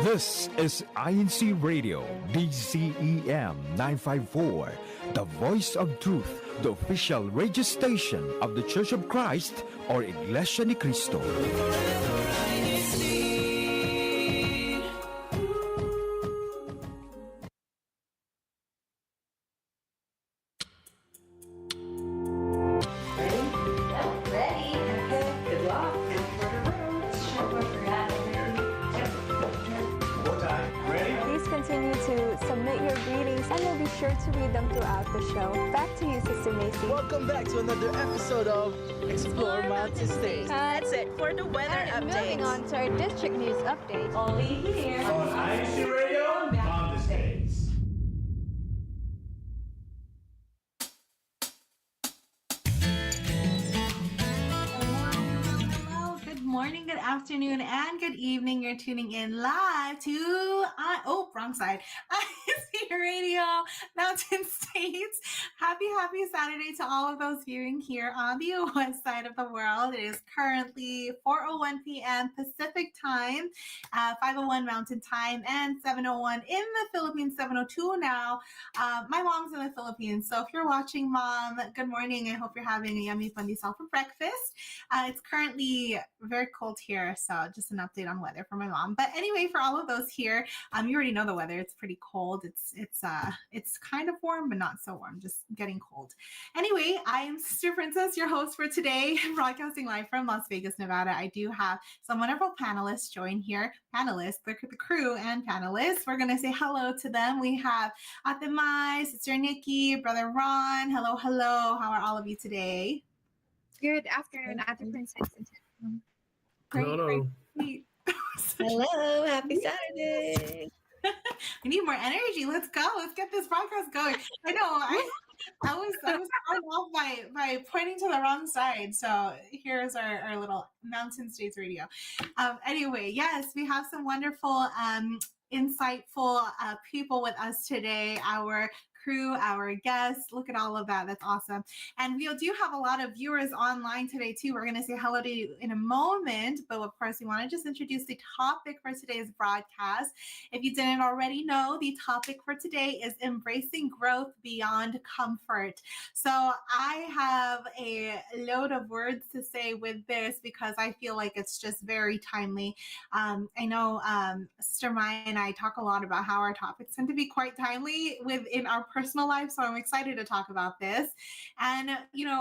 This is INCRadio, DZEM 954, the voice of truth, the official radio station of the Church of Christ or Iglesianicristo. Sure to read them throughout the show. Back to you, Sister Macy. Welcome back to another episode of Explore Mountain States. That's it for the weather update. Moving on to our district news update. Only here on INCRadio Mountain States. Morning, good afternoon, and good evening. You're tuning in live to wrong side. INCRadio Mountain States. Happy Saturday to all of those viewing here on the west side of the world. It is currently 4:01 p.m. Pacific time, 5:01 Mountain time, and 7:01 in the Philippines, 7:02 now. My mom's in the Philippines, so if you're watching, Mom, good morning. I hope you're having a yummy pandesal for breakfast. It's currently very cold here, so just an update on weather for my mom. But anyway, for all of those here, you already know the weather. It's pretty cold. It's kind of warm, but not so warm, just getting cold. Anyway, I am Sister Princess, your host for today, broadcasting live from Las Vegas, Nevada. I do have some wonderful panelists join here. The crew and panelists. We're going to say hello to them. We have Ate Mai, Sister Nikki, Brother Ron. Hello. How are all of you today? Good afternoon, Ate Princess. Great. Hello, happy Saturday. We need more energy. Let's go. Let's get this broadcast going. I know. I was thrown off by pointing to the wrong side. So here's our little Mountain States radio. Anyway, yes, we have some wonderful, insightful people with us today. Our crew, our guests. Look at all of that. That's awesome. And we do have a lot of viewers online today too. We're going to say hello to you in a moment, but of course we want to just introduce the topic for today's broadcast. If you didn't already know, the topic for today is embracing growth beyond comfort. So I have a load of words to say with this because I feel like it's just very timely. I know Sister Maya and I talk a lot about how our topics tend to be quite timely within our personal life. So I'm excited to talk about this. And,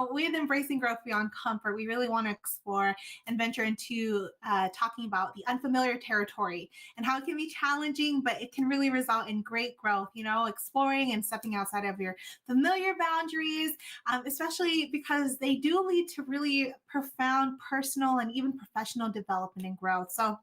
with embracing growth beyond comfort, we really want to explore and venture into talking about the unfamiliar territory and how it can be challenging, but it can really result in great growth, exploring and stepping outside of your familiar boundaries, especially because they do lead to really profound personal and even professional development and growth. So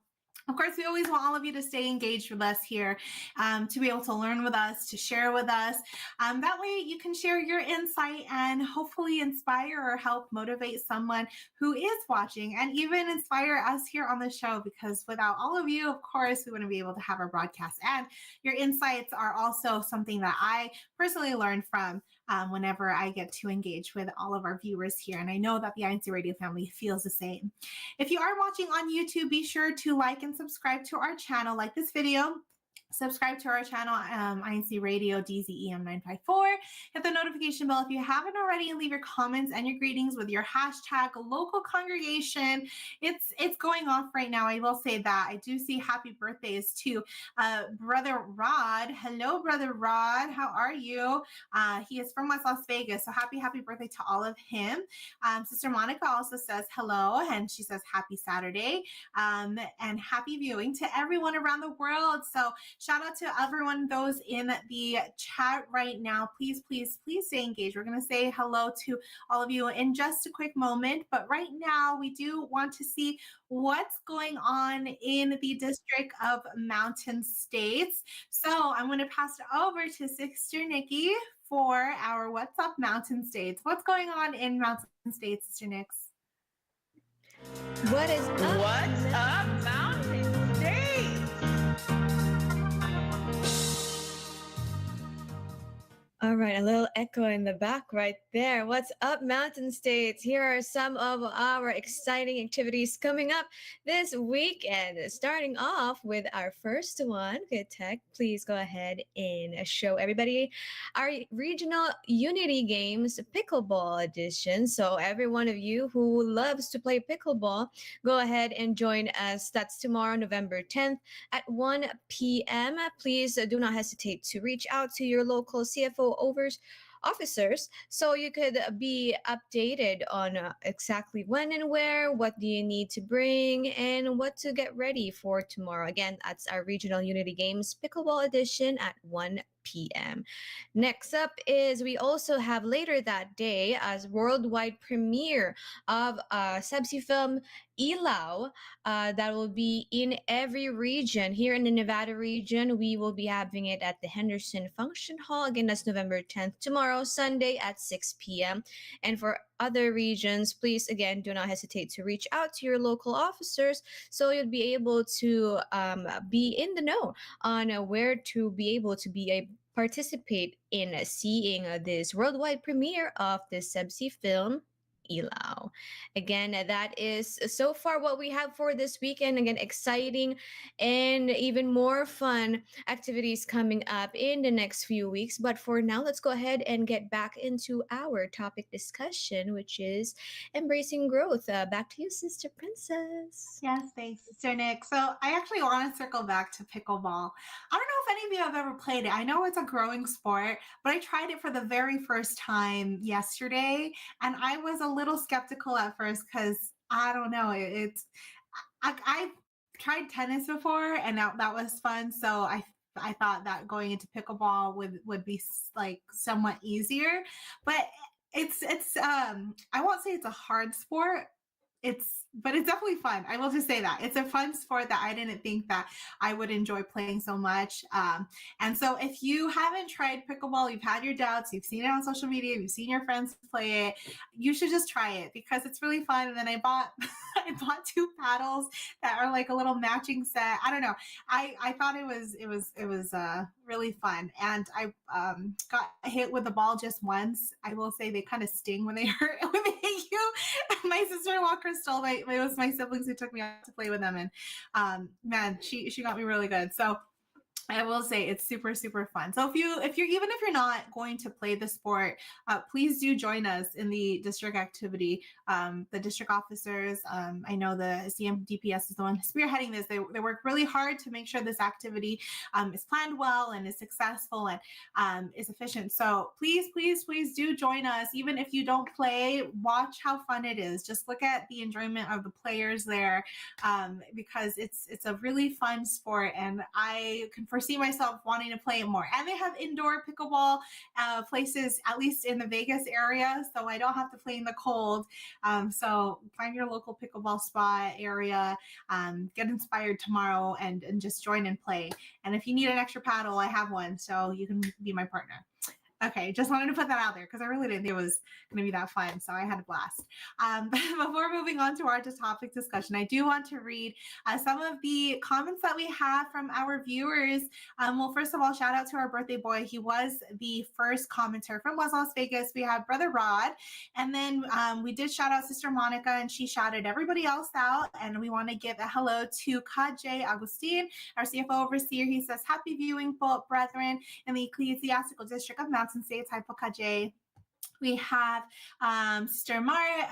of course, we always want all of you to stay engaged with us here, to be able to learn with us, to share with us. That way you can share your insight and hopefully inspire or help motivate someone who is watching and even inspire us here on the show, because without all of you, of course, we wouldn't be able to have our broadcast. And your insights are also something that I personally learn from whenever I get to engage with all of our viewers here. And I know that the INCRadio family feels the same. If you are watching on YouTube, be sure to like and subscribe to our channel, like this video. Subscribe to our channel, INCRadio DZEM 954. Hit the notification bell if you haven't already, and leave your comments and your greetings with your hashtag local congregation. It's going off right now. I will say that. I do see happy birthdays to Brother Rod. Hello, Brother Rod. How are you? He is from West Las Vegas. So happy birthday to all of him. Sister Monica also says hello, and she says happy Saturday, and happy viewing to everyone around the world. So shout out to everyone, those in the chat right now. Please stay engaged. We're going to say hello to all of you in just a quick moment. But right now, we do want to see what's going on in the District of Mountain States. So I'm going to pass it over to Sister Nikki for our What's Up Mountain States. What's going on in Mountain States, Sister Nix? What is up? What's up, Mountain States? All right, a little echo in the back right there. What's up, Mountain States? Here are some of our exciting activities coming up this weekend. Starting off with our first one, Good Tech, please go ahead and show everybody our regional Unity Games Pickleball edition. So, every one of you who loves to play pickleball, go ahead and join us. That's tomorrow, November 10th at 1 p.m. Please do not hesitate to reach out to your local CFO officers so you could be updated on exactly when and where, what do you need to bring, and what to get ready for tomorrow. Again, that's our Regional Unity Games Pickleball Edition at 1 p.m. Next up is we also have later that day as worldwide premiere of Subsea film Ilaw that will be in every region. Here in the Nevada region, we will be having it at the Henderson Function Hall. Again, that's November 10th, tomorrow, Sunday at 6 p.m. And for other regions, please, again, do not hesitate to reach out to your local officers so you'll be able to be in the know on where to be able to be a participate in seeing this worldwide premiere of the Subsea film Ilaw. Again, that is so far what we have for this weekend. Again, exciting and even more fun activities coming up in the next few weeks. But for now, let's go ahead and get back into our topic discussion, which is embracing growth. Back to you, Sister Princess. Yes, thanks, Sister Nick. So I actually want to circle back to pickleball. I don't know if any of you have ever played it. I know it's a growing sport, but I tried it for the very first time yesterday, and I was a little skeptical at first because I don't know. I've tried tennis before, and that was fun. So I thought that going into pickleball would be like somewhat easier, but it's I won't say it's a hard sport. But it's definitely fun. I will just say that it's a fun sport that I didn't think that I would enjoy playing so much. And so if you haven't tried pickleball, you've had your doubts, you've seen it on social media, you've seen your friends play it, you should just try it because it's really fun. And then I bought I bought 2 paddles that are like a little matching set. I don't know. I thought it was really fun. And I got hit with the ball just once. I will say they kind of sting when they hurt when they hit you. My sister-in-law Crystal, it was my siblings who took me out to play with them, and man, she got me really good. So I will say it's super, super fun. So if you're not going to play the sport, please do join us in the district activity. The district officers, I know the CMDPS is the one spearheading this. They work really hard to make sure this activity is planned well and is successful and is efficient. So please, please, please do join us. Even if you don't play, watch how fun it is. Just look at the enjoyment of the players there, because it's a really fun sport, and I can foresee myself wanting to play it more. And they have indoor pickleball places, at least in the Vegas area, so I don't have to play in the cold. So find your local pickleball spot area, get inspired tomorrow, and just join and play. And if you need an extra paddle, I have one, so you can be my partner. Okay, just wanted to put that out there because I really didn't think it was going to be that fun, so I had a blast. Before moving on to our topic discussion, I do want to read some of the comments that we have from our viewers. Well, first of all, shout out to our birthday boy. He was the first commenter from West Las Vegas. We have Brother Rod, and then we did shout out Sister Monica, and she shouted everybody else out, and we want to give a hello to Kajay Agustin, our CFO overseer. He says, happy viewing, brethren, in the Ecclesiastical District of Mountain States. Hi, Pokaje. We have Sister Mari,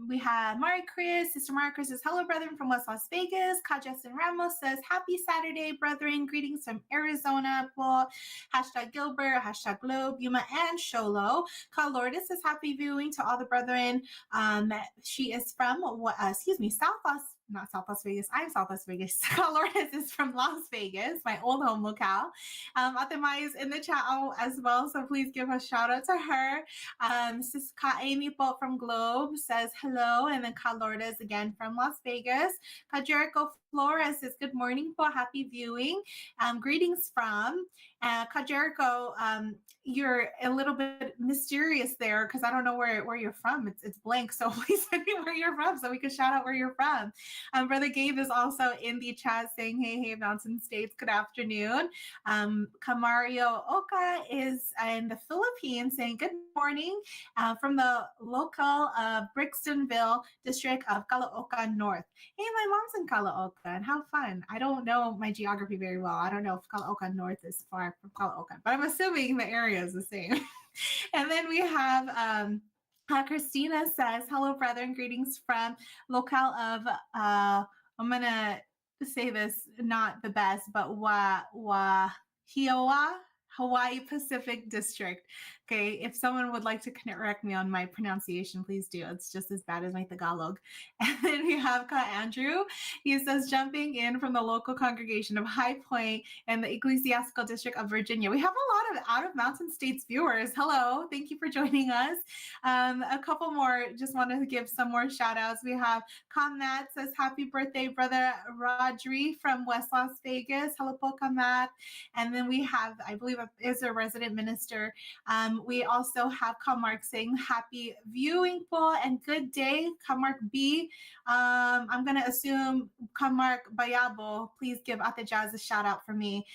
we have Mari Chris. Sister Mari Chris says, hello, brethren from West Las Vegas. Ka Justin Ramos says, happy Saturday, brethren. Greetings from Arizona. Po. Hashtag Gilbert, hashtag Globe, Yuma, and Sholo. Ka Lourdes says, happy viewing to all the brethren. She is from, not South Las Vegas. I'm South Las Vegas. Lourdes is from Las Vegas, my old home locale. Atemai is in the chat as well, so please give a shout out to her. Sis Ka Amy Po from Globe says hello, and then Ka Lourdes again from Las Vegas. Ka Jericho Flores says good morning po, happy viewing. Greetings from Ka Jericho. You're a little bit mysterious there because I don't know where you're from. It's blank, so please send me where you're from so we can shout out where you're from. Brother Gabe is also in the chat saying, hey, hey, Mountain States, good afternoon. Camario Oka is in the Philippines saying, good morning from the local Brixtonville district of Caloocan North. Hey, my mom's in Caloocan. How fun. I don't know my geography very well. I don't know if Caloocan North is far from Caloocan, but I'm assuming the area is the same. And then we have Christina says, hello, brethren, greetings from locale of, I'm going to say this, not the best, but Hioa, Hawaii Pacific District. Okay, if someone would like to correct me on my pronunciation, please do. It's just as bad as my Tagalog. And then we have Andrew. He says, jumping in from the local congregation of High Point and the Ecclesiastical District of Virginia. We have a lot of out of Mountain States viewers. Hello, thank you for joining us. A couple more, just wanted to give some more shout outs. We have Matt says, happy birthday, brother Rodri from West Las Vegas. Hello, po, Matt. And then we have, I believe, is a resident minister. We also have Kamark saying happy viewing po and good day, Kamark B. I'm going to assume Kamark Bayabo. Please give Ate Jazz a shout out for me.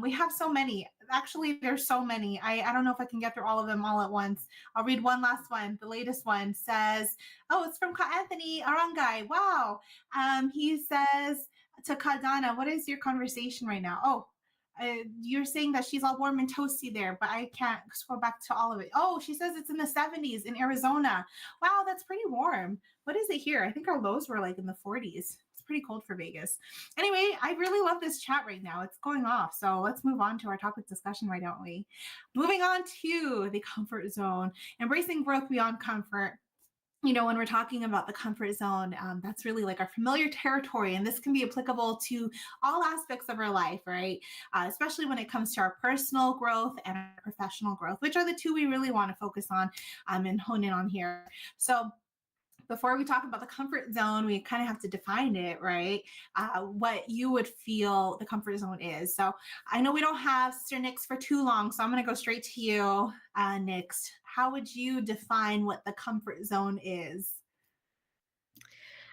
We have so many. Actually, there's so many. I don't know if I can get through all of them all at once. I'll read one last one. The latest one says, oh, it's from Ka Anthony Arangay. Wow. He says to Kadana, what is your conversation right now? Oh, you're saying that she's all warm and toasty there, but I can't scroll back to all of it. Oh, she says it's in the 70s in Arizona. Wow, that's pretty warm. What is it here? I think our lows were like in the 40s. It's pretty cold for Vegas. Anyway, I really love this chat right now. It's going off. So let's move on to our topic discussion, why don't we? Moving on to the comfort zone, embracing growth beyond comfort. You know, when we're talking about the comfort zone, that's really like our familiar territory. And this can be applicable to all aspects of our life, right? Especially when it comes to our personal growth and our professional growth, which are the two we really want to focus on and hone in on here. So before we talk about the comfort zone, we kind of have to define it, right? What you would feel the comfort zone is. So I know we don't have Sister Nix for too long, so I'm going to go straight to you, Nix. How would you define what the comfort zone is?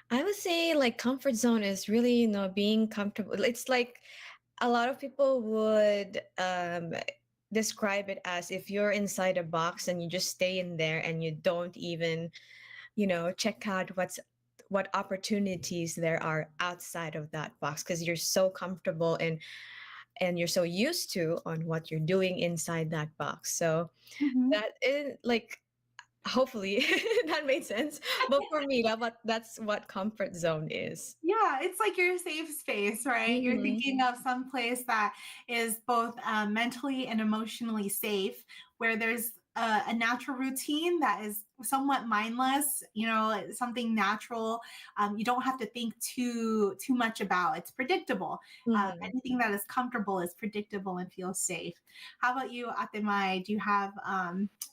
I would say like comfort zone is really, being comfortable. It's like a lot of people would describe it as if you're inside a box and you just stay in there and you don't even check out what opportunities there are outside of that box because you're so comfortable and you're so used to on what you're doing inside that box. So that is like, hopefully that made sense. But for me, that's what comfort zone is. Yeah, it's like your safe space, right? You're thinking of some place that is both mentally and emotionally safe, where there's a natural routine that is somewhat mindless, something natural. You don't have to think too much about. It's predictable. Anything that is comfortable is predictable and feels safe. How about you, Ate Mai? Do you have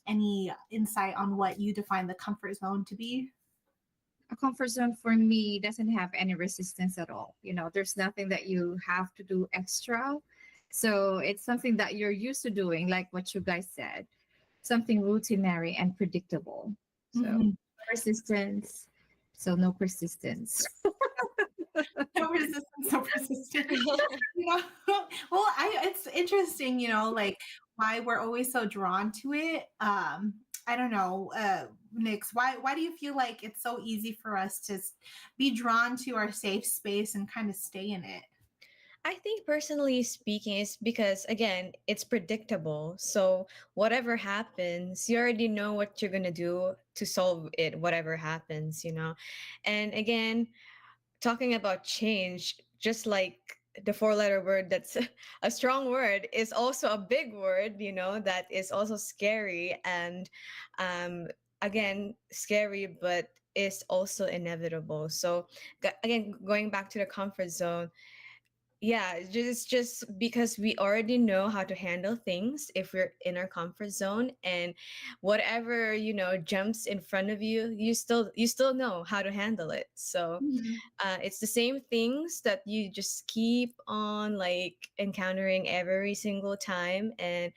any insight on what you define the comfort zone to be? A comfort zone for me doesn't have any resistance at all. There's nothing that you have to do extra. So it's something that you're used to doing, like what you guys said, something routinary and predictable. So persistence. So no persistence. No resistance, no persistence. Well, it's interesting, like why we're always so drawn to it. I don't know, Nix, why do you feel like it's so easy for us to be drawn to our safe space and kind of stay in it? I think personally speaking, is because again, it's predictable. So whatever happens, you already know what you're gonna do to solve it, whatever happens, And again, talking about change, just like the 4-letter word that's a strong word is also a big word, that is also scary and again, scary, but is also inevitable. So again, going back to the comfort zone, yeah, it's just because we already know how to handle things if we're in our comfort zone, and whatever jumps in front of you, you still know how to handle it. So it's the same things that you just keep on like encountering every single time, and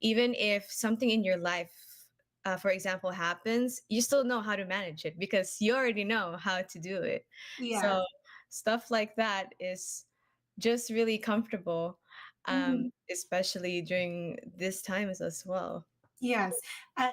even if something in your life, for example, happens, you still know how to manage it because you already know how to do it. Yeah. So stuff like that is just really comfortable, Mhm. especially during these times as well. Yes.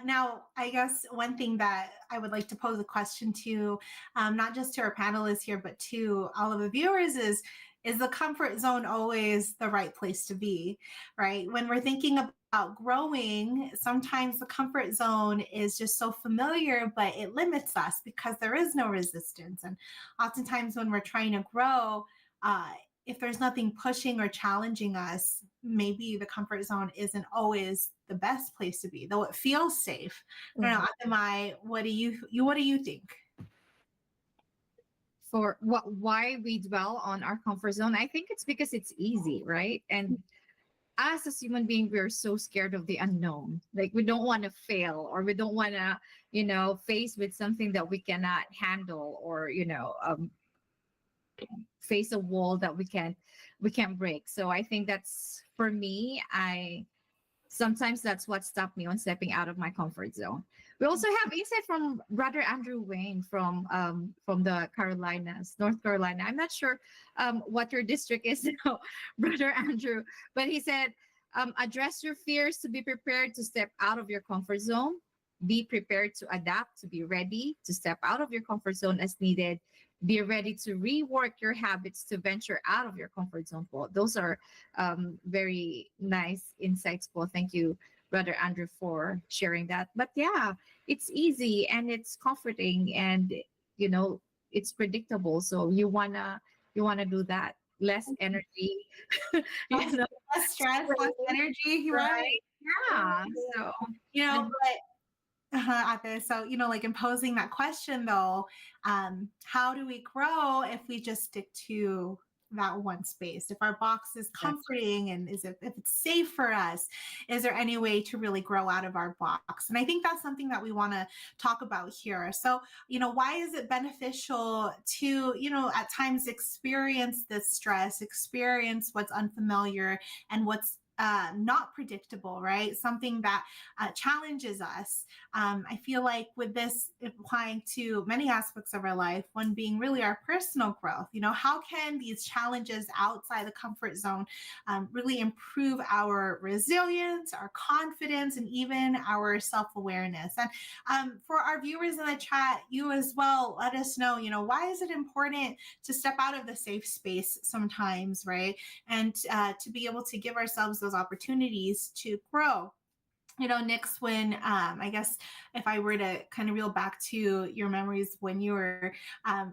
Now, I guess one thing that I would like to pose a question to, not just to our panelists here, but to all of the viewers is the comfort zone always the right place to be, right? When we're thinking about growing, sometimes the comfort zone is just so familiar, but it limits us because there is no resistance. And oftentimes when we're trying to grow, uh, if there's nothing pushing or challenging us, maybe the comfort zone isn't always the best place to be, though it feels safe. I don't know, Atamai, what do you think? For what why we dwell on our comfort zone, I think it's because it's easy, right? And us as human beings, we're so scared of the unknown. Like we don't want to fail, or we don't want to, face with something that we cannot handle, or face a wall that we can't break. So I think that's for me. I Sometimes that's what stopped me on stepping out of my comfort zone. We also have insight from Brother Andrew Wayne from the Carolinas, North Carolina. I'm not sure what your district is now, Brother Andrew, but he said, address your fears to be prepared to step out of your comfort zone. Be prepared to adapt, to be ready to step out of your comfort zone as needed. Be ready to rework your habits to venture out of your comfort zone. Paul. Those are very nice insights, Paul. Thank you, Brother Andrew, for sharing that. But yeah, it's easy and it's comforting, and you know it's predictable. So you wanna do that. Less energy, you know, Less stress, less energy, right? right? Yeah. So You know, and but Ate, so like in posing that question though, how do we grow if we just stick to that one space? If our box is that's comforting and if it's safe for us, is there any way to really grow out of our box? And I think that's something that we want to talk about here. So, why is it beneficial to, at times experience this stress, experience what's unfamiliar and what's not predictable, right? Something that challenges us. I feel like with this applying to many aspects of our life, one being really our personal growth, how can these challenges outside the comfort zone really improve our resilience, our confidence, and even our self-awareness? And for our viewers in the chat, you as well, let us know, why is it important to step out of the safe space sometimes, right? And to be able to give ourselves those opportunities to grow. Nix, when I guess if I were to kind of reel back to your memories when you were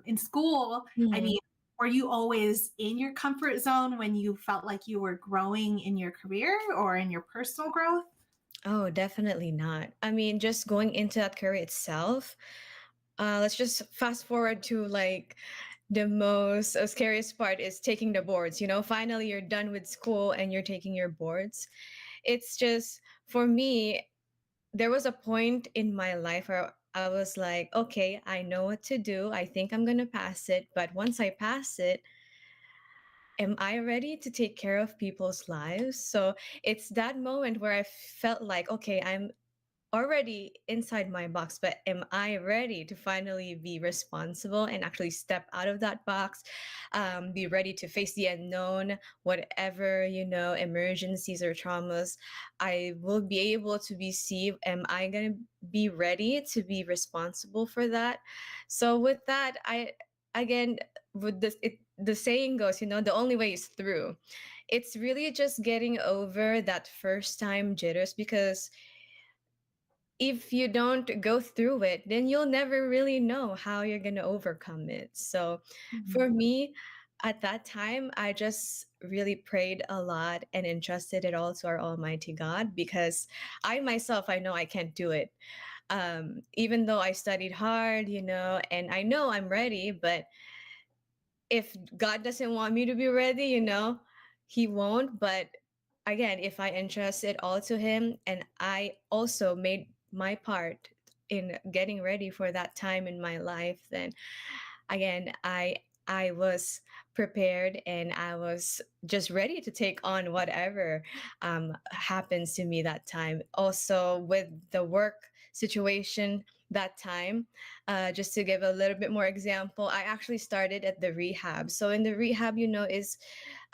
in school, I Mhm. mean, were you always in your comfort zone when you felt like you were growing in your career or in your personal growth? Oh, definitely not. I mean, just going into that career itself, let's just fast forward to like the most scariest part is taking the boards. Finally you're done with school and you're taking your boards. It's just, for me, there was a point in my life where I was like, okay, I know what to do. I think I'm going to pass it. But once I pass it, am I ready to take care of people's lives? So it's that moment where I felt like, okay, I'm already inside my box, but am I ready to finally be responsible and actually step out of that box, be ready to face the unknown, whatever, emergencies or traumas I will be able to be see. Am I going to be ready to be responsible for that? So with that, again, with this, the saying goes, the only way is through. It's really just getting over that first time jitters, because if you don't go through it, then you'll never really know how you're going to overcome it. So Mhm. for me, at that time, I just really prayed a lot and entrusted it all to our Almighty God, because I myself, I know I can't do it. Even though I studied hard, and I know I'm ready, but if God doesn't want me to be ready, He won't. But again, if I entrust it all to Him and I also made my part in getting ready for that time in my life, then again, I was prepared and I was just ready to take on whatever happens to me that time. Also, with the work situation that time. Just to give a little bit more example, I actually started at the rehab. So in the rehab, is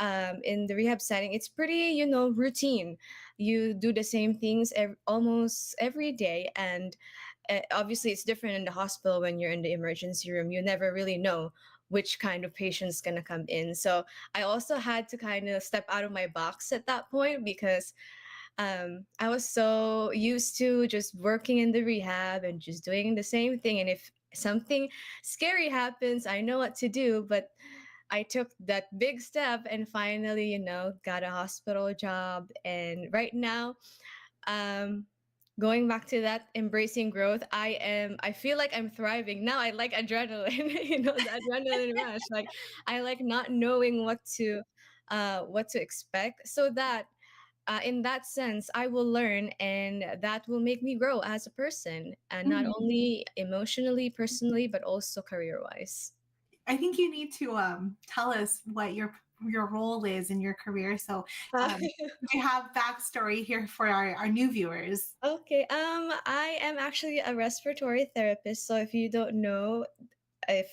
in the rehab setting, it's pretty, routine. You do the same things almost every day, and obviously it's different in the hospital. When you're in the emergency room, you never really know which kind of patient's gonna come in. So I also had to kind of step out of my box at that point, because I was so used to just working in the rehab and just doing the same thing. And if something scary happens, I know what to do. But I took that big step and finally, got a hospital job. And right now, um, going back to that embracing growth, I feel like I'm thriving now. I like adrenaline, the adrenaline rush. Like, I like not knowing what to expect, so that in that sense, I will learn, and that will make me grow as a person, and not Mhm. only emotionally, personally, but also career wise. I think you need to tell us what your role is in your career. So we have backstory here for our new viewers. Okay. I am actually a respiratory therapist. So if you don't know if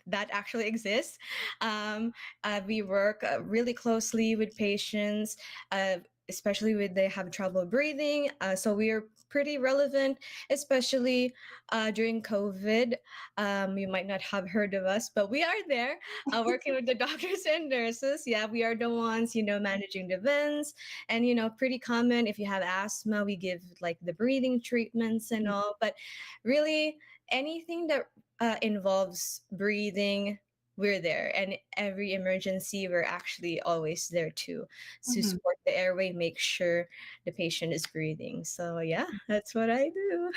that actually exists, um, we work really closely with patients, especially when they have trouble breathing. So we are pretty relevant, especially during COVID. You might not have heard of us, but we are there working with the doctors and nurses. Yeah, we are the ones, managing the vents. And, pretty common if you have asthma, we give like the breathing treatments and all. But really, anything that involves breathing, we're there. And every emergency, we're actually always there too, to Mhm. support the airway, make sure the patient is breathing. So yeah, that's what I do.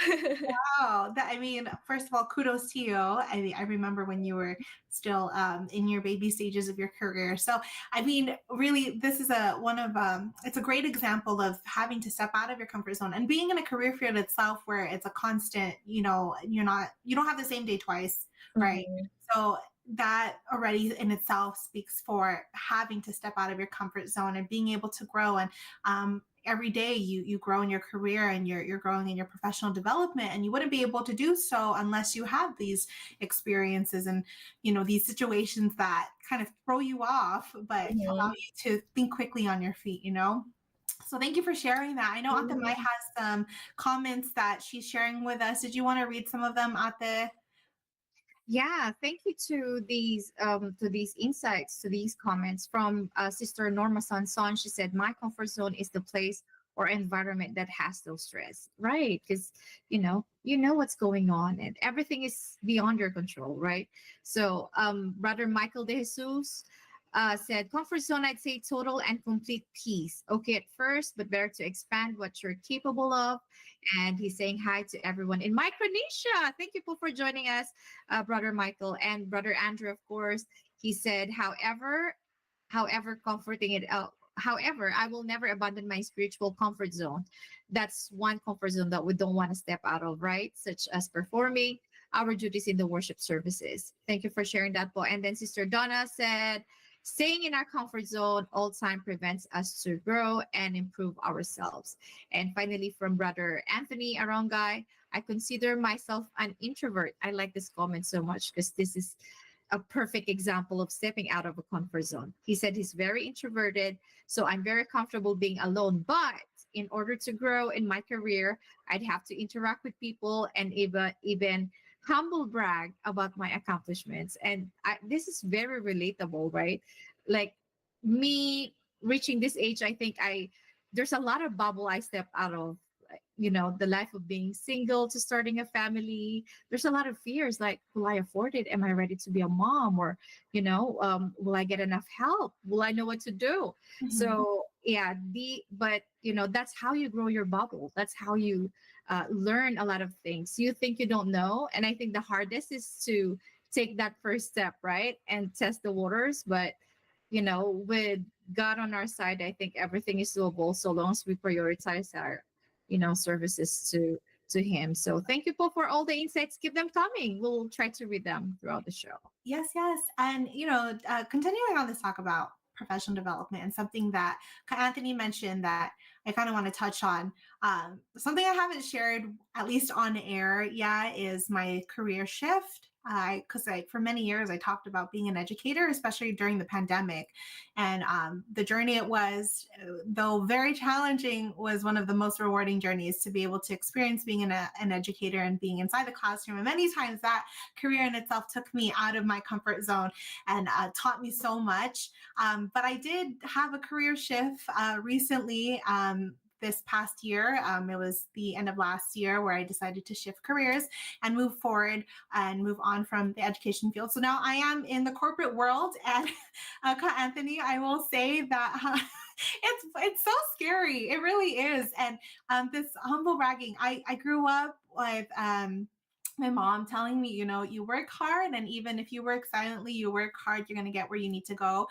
Oh, that, I mean, first of all, kudos to you. I remember when you were still in your baby stages of your career. So, I mean, really, this is it's a great example of having to step out of your comfort zone and being in a career field itself where it's a constant, you don't have the same day twice, right? Mhm. So that already in itself speaks for having to step out of your comfort zone and being able to grow. And every day you grow in your career and you're growing in your professional development, and you wouldn't be able to do so unless you have these experiences and these situations that kind of throw you off but allow Mhm. you to think quickly on your feet. So thank you for sharing that. I know Ate Mai Mhm. has some comments that she's sharing with us. Did you want to read some of them, Ate? Yeah, thank you to these insights, to these comments from Sister Norma Sanson. She said, "My comfort zone is the place or environment that has no stress." Right, because you know what's going on, and everything is beyond your control, right? So, Brother Michael De Jesus said, "Comfort zone, I'd say total and complete peace. Okay at first, but better to expand what you're capable of." And he's saying hi to everyone in Micronesia. Thank you, for joining us, Brother Michael and Brother Andrew, of course. He said, however comforting it out. However, I will never abandon my spiritual comfort zone. That's one comfort zone that we don't want to step out of, right? Such as performing our duties in the worship services. Thank you for sharing that, Paul. And then Sister Donna said, "Staying in our comfort zone all time prevents us to grow and improve ourselves." And finally, from Brother Anthony Arongay, "I consider myself an introvert." I like this comment so much because this is a perfect example of stepping out of a comfort zone. He said he's very introverted, so I'm very comfortable being alone. But in order to grow in my career, I'd have to interact with people and even humble brag about my accomplishments. And this is very relatable, right? Like me reaching this age, I think I there's a lot of bubble I step out of. The life of being single to starting a family, there's a lot of fears like, will I afford it? Am I ready to be a mom? Or will I get enough help? Will I know what to do? Mhm. So yeah, but that's how you grow your bubble. That's how you learn a lot of things you think you don't know. And I think the hardest is to take that first step, right, and test the waters. But with God on our side, I think everything is doable so long as we prioritize our services to him. So thank you, Paul, for all the insights. Keep them coming. We'll try to read them throughout the show. Yes, yes. And continuing on this talk about professional development, and something that Anthony mentioned that I kind of want to touch on. Something I haven't shared, at least on air yet, is my career shift. Because for many years I talked about being an educator, especially during the pandemic, and the journey it was, though very challenging, was one of the most rewarding journeys to be able to experience being an educator and being inside the classroom. And many times that career in itself took me out of my comfort zone and taught me so much. But I did have a career shift recently. This past year, it was the end of last year where I decided to shift careers and move forward and move on from the education field. So now I am in the corporate world, and Anthony, I will say that it's so scary. It really is. And this humble bragging, I grew up with my mom telling me, you work hard, and even if you work silently, you work hard, you're going to get where you need to go.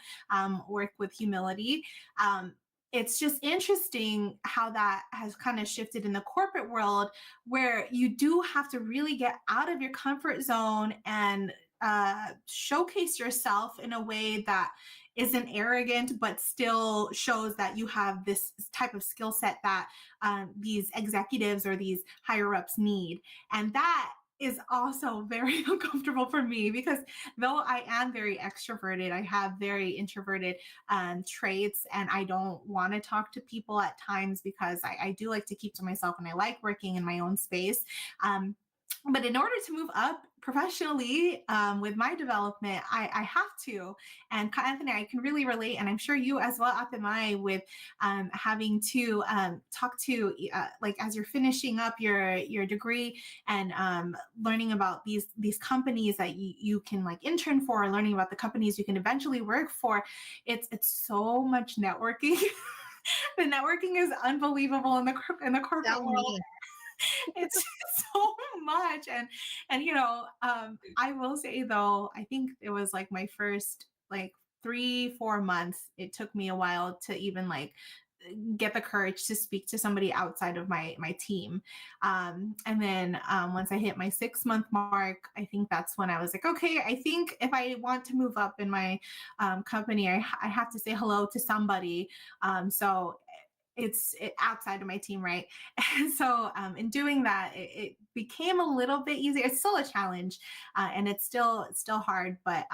Work with humility. It's just interesting how that has kind of shifted in the corporate world, where you do have to really get out of your comfort zone and showcase yourself in a way that isn't arrogant, but still shows that you have this type of skill set that these executives or these higher ups need. And that is also very uncomfortable for me, because though I am very extroverted, I have very introverted traits, and I don't want to talk to people at times, because I do like to keep to myself, and I like working in my own space. But in order to move up professionally with my development, I have to. And Anthony, I can really relate, and I'm sure you as well, Apimai, with having to talk to, like, as you're finishing up your degree and learning about these companies that you can like intern for, learning about the companies you can eventually work for. It's so much networking. The networking is unbelievable in the corporate Tell world. me. It's so much. And I will say, though, I think it was like my first like 3-4 months, it took me a while to even like get the courage to speak to somebody outside of my team. And then once I hit my 6-month mark, I think that's when I was like, okay, I think if I want to move up in my company, I have to say hello to somebody. So it's outside of my team, right? And so in doing that, it became a little bit easier. It's still a challenge, and it's still hard, but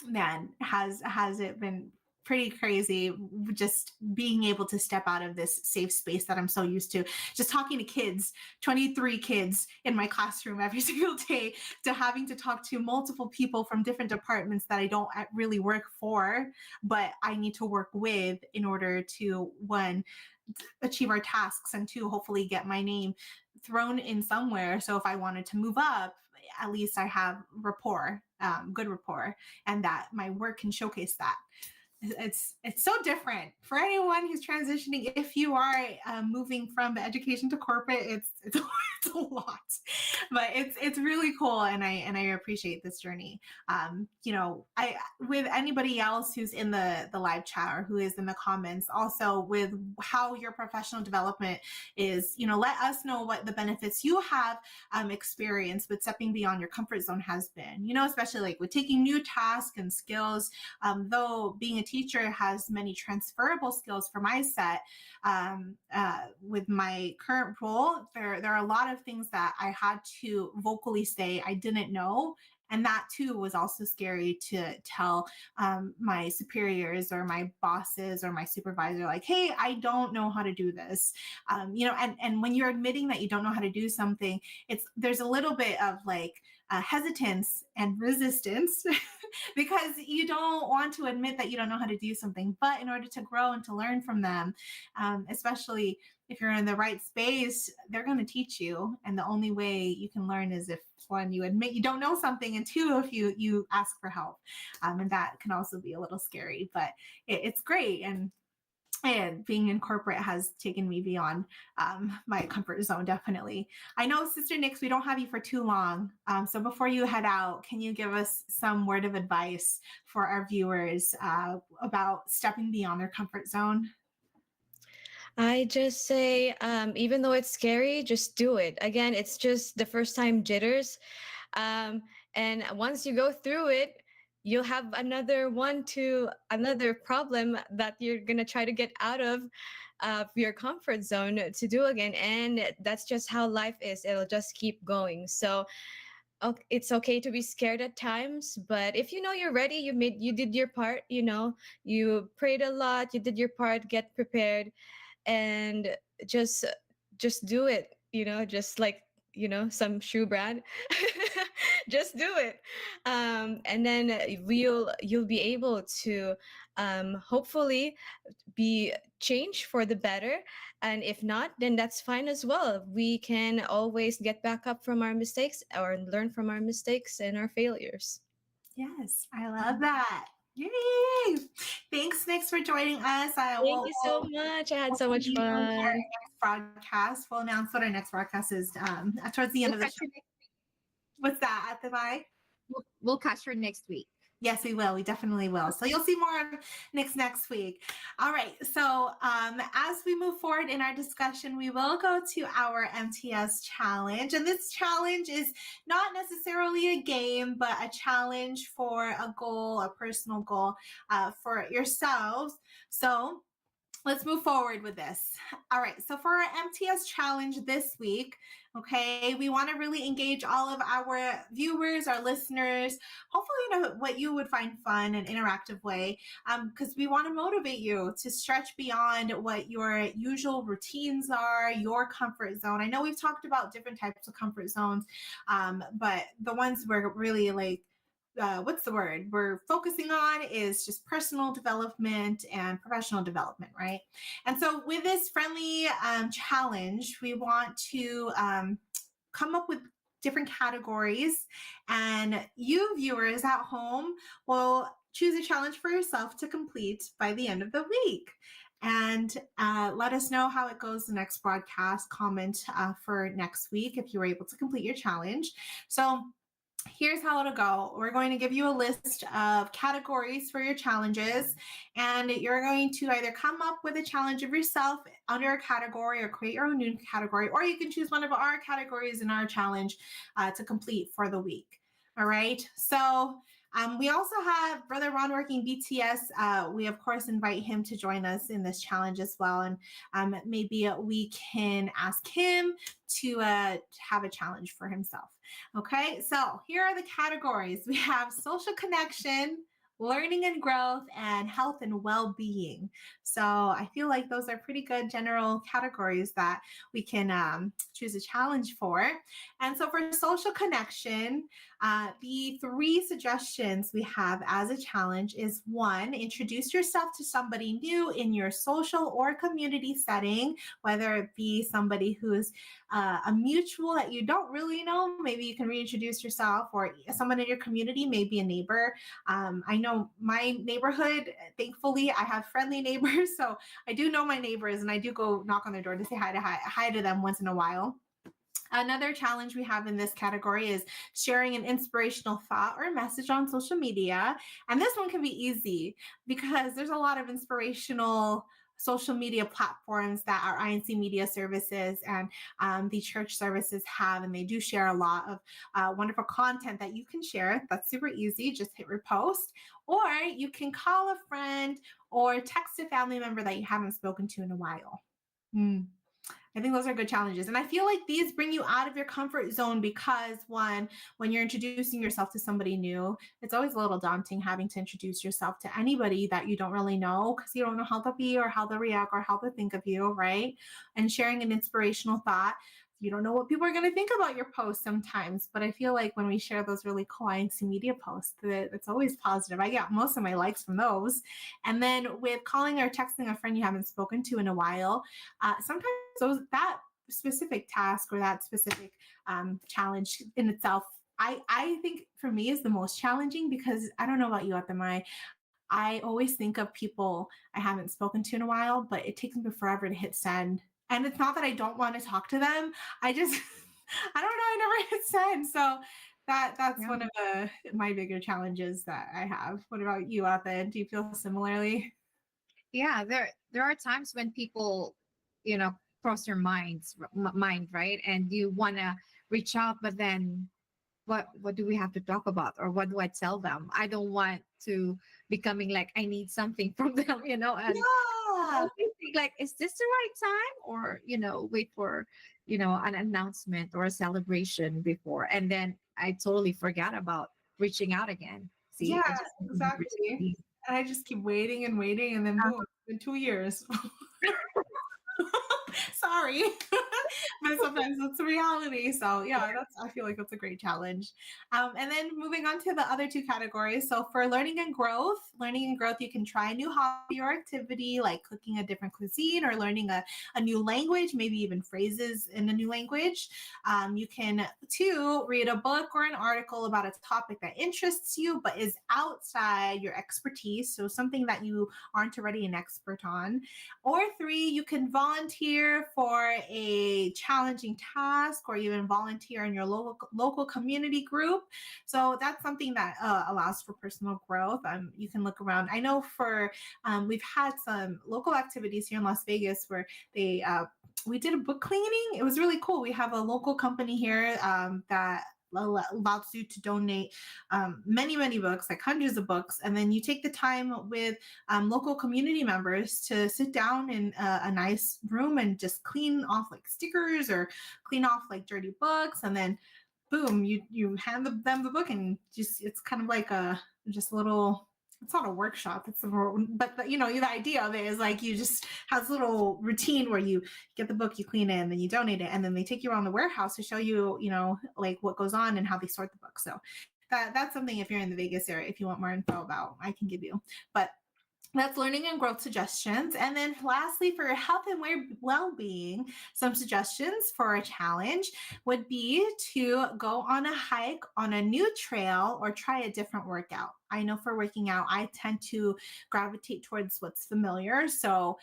man, has it been pretty crazy just being able to step out of this safe space that I'm so used to, just talking to kids, 23 kids in my classroom every single day, to having to talk to multiple people from different departments that I don't really work for, but I need to work with in order to, one, achieve our tasks, and two, hopefully get my name thrown in somewhere. So if I wanted to move up, at least I have rapport, good rapport, and that my work can showcase that. It's so different for anyone who's transitioning. If you are moving from the education to corporate, it's a lot, but it's really cool, and I appreciate this journey. I with anybody else who's in the live chat or who is in the comments, also with how your professional development is, let us know what the benefits you have experienced with stepping beyond your comfort zone has been. Especially like with taking new tasks and skills. Though being a teacher has many transferable skills for my set, with my current role, there are a lot of things that I had to vocally say I didn't know. And that too was also scary to tell my superiors or my bosses or my supervisor, like, hey, I don't know how to do this. And when you're admitting that you don't know how to do something, there's a little bit of like hesitance and resistance because you don't want to admit that you don't know how to do something. But in order to grow and to learn from them, especially if you're in the right space, they're going to teach you. And the only way you can learn is if, one, you admit you don't know something, and two, if you ask for help. And that can also be a little scary, but it's great. And being in corporate has taken me beyond my comfort zone, definitely. I know, Sister Nix, we don't have you for too long. So before you head out, can you give us some word of advice for our viewers about stepping beyond their comfort zone? I just say, even though it's scary, just do it. Again, it's just the first time jitters. And once you go through it, you'll have another problem that you're gonna try to get out of your comfort zone to do again, and that's just how life is. It'll just keep going. So it's okay to be scared at times, but if you know you're ready, you did your part, you prayed a lot, you did your part, get prepared, and just just do it, just like, some shoe brand. Just do it. And then you'll be able to hopefully be changed for the better. And if not, then that's fine as well. We can always get back up from our mistakes or learn from our mistakes and our failures. Yes, I love that. Yay! Thanks, Nix, for joining us. Thank you so much. I had so much see you on our fun. next broadcast. We'll announce what our next broadcast is towards the end of the show. What's that at the bye? We'll catch her next week. Yes, we will. We definitely will. So you'll see more of Nick's next week. All right. So as we move forward in our discussion, we will go to our MTS challenge. And this challenge is not necessarily a game, but a challenge for a goal, a personal goal for yourselves. So let's move forward with this. All right. So for our MTS challenge this week, okay, we want to really engage all of our viewers, our listeners, hopefully what you would find fun and interactive way, because we want to motivate you to stretch beyond what your usual routines are, your comfort zone. I know we've talked about different types of comfort zones, but the ones we're really like, what's the word we're focusing on is just personal development and professional development, right? And so with this friendly challenge, we want to come up with different categories, and you viewers at home will choose a challenge for yourself to complete by the end of the week. And let us know how it goes the next broadcast. Comment for next week if you were able to complete your challenge. So here's how it'll go. We're going to give you a list of categories for your challenges, and you're going to either come up with a challenge of yourself under a category or create your own new category, or you can choose one of our categories in our challenge to complete for the week. All right. So we also have Brother Ron working BTS. We, of course, invite him to join us in this challenge as well. And maybe we can ask him to have a challenge for himself. Okay, so here are the categories. We have social connection, learning and growth, and health and well-being. So I feel like those are pretty good general categories that we can choose a challenge for. And so for social connection, the 3 suggestions we have as a challenge is 1, introduce yourself to somebody new in your social or community setting, whether it be somebody who's a mutual that you don't really know. Maybe you can reintroduce yourself, or someone in your community, maybe a neighbor. I know my neighborhood, thankfully, I have friendly neighbors. So I do know my neighbors, and I do go knock on their door to say hi to them once in a while. Another challenge we have in this category is sharing an inspirational thought or message on social media. And this one can be easy because there's a lot of inspirational social media platforms that our INC media services and the church services have, and they do share a lot of wonderful content that you can share. That's super easy. Just hit repost, or you can call a friend or text a family member that you haven't spoken to in a while. I think those are good challenges. And I feel like these bring you out of your comfort zone because, one, when you're introducing yourself to somebody new, it's always a little daunting having to introduce yourself to anybody that you don't really know, because you don't know how they'll be or how they'll react or how they'll think of you, right? And sharing an inspirational thought, you don't know what people are going to think about your post sometimes. But I feel like when we share those really cool INC media posts, it's always positive. I get most of my likes from those. And then with calling or texting a friend you haven't spoken to in a while, sometimes that specific task or that specific challenge in itself, I think for me is the most challenging, because I don't know about you, Atamai, I always think of people I haven't spoken to in a while, but it takes me forever to hit send. And it's not that I don't want to talk to them. I don't know, I never hit send. So that's one of my bigger challenges that I have. What about you, Atha? Do you feel similarly? Yeah, there are times when people, cross your mind, right? And you want to reach out, but then what do we have to talk about, or what do I tell them? I don't want to becoming like I need something from them, and Yeah. always think like, is this the right time, or wait for an announcement or a celebration before, and then I totally forgot about reaching out again. See, Yeah, I just exactly. And I just keep waiting and waiting, and then boom, it's been 2 years. Sorry. But sometimes that's the reality. So yeah, I feel like that's a great challenge. And then moving on to the other two categories. So for learning and growth, you can try a new hobby or activity like cooking a different cuisine or learning a new language, maybe even phrases in a new language. You can two, read a book or an article about a topic that interests you but is outside your expertise. So something that you aren't already an expert on. Or three, you can volunteer for a challenging task or even volunteer in your local community group. So that's something that allows for personal growth. You can look around. I know we've had some local activities here in Las Vegas where we did a book cleaning. It was really cool. We have a local company here that allows you to donate many books, like hundreds of books, and then you take the time with local community members to sit down in a nice room and just clean off like stickers or clean off like dirty books, and then boom, you hand them the book, and just it's kind of like just a little, it's not a workshop, but the idea of it is like you just has a little routine where you get the book, you clean it, and then you donate it, and then they take you around the warehouse to show you like what goes on and how they sort the book. So that's something, if you're in the Vegas area, if you want more info about, I can give you. But that's learning and growth suggestions. And then lastly, for health and well-being, some suggestions for a challenge would be to go on a hike on a new trail or try a different workout. I know for working out, I tend to gravitate towards what's familiar. So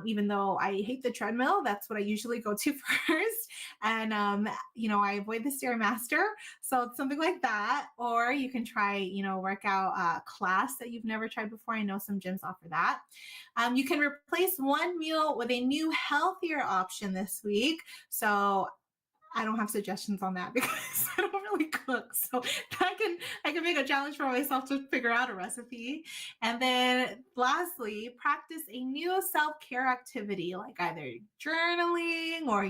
even though I hate the treadmill, that's what I usually go to first. And, I avoid the Stairmaster. So it's something like that. Or you can try, workout class that you've never tried before. I know some gyms offer that. You can replace one meal with a new, healthier option this week. So I don't have suggestions on that because I don't really cook. So I can make a challenge for myself to figure out a recipe. And then lastly, practice a new self-care activity, like either journaling or,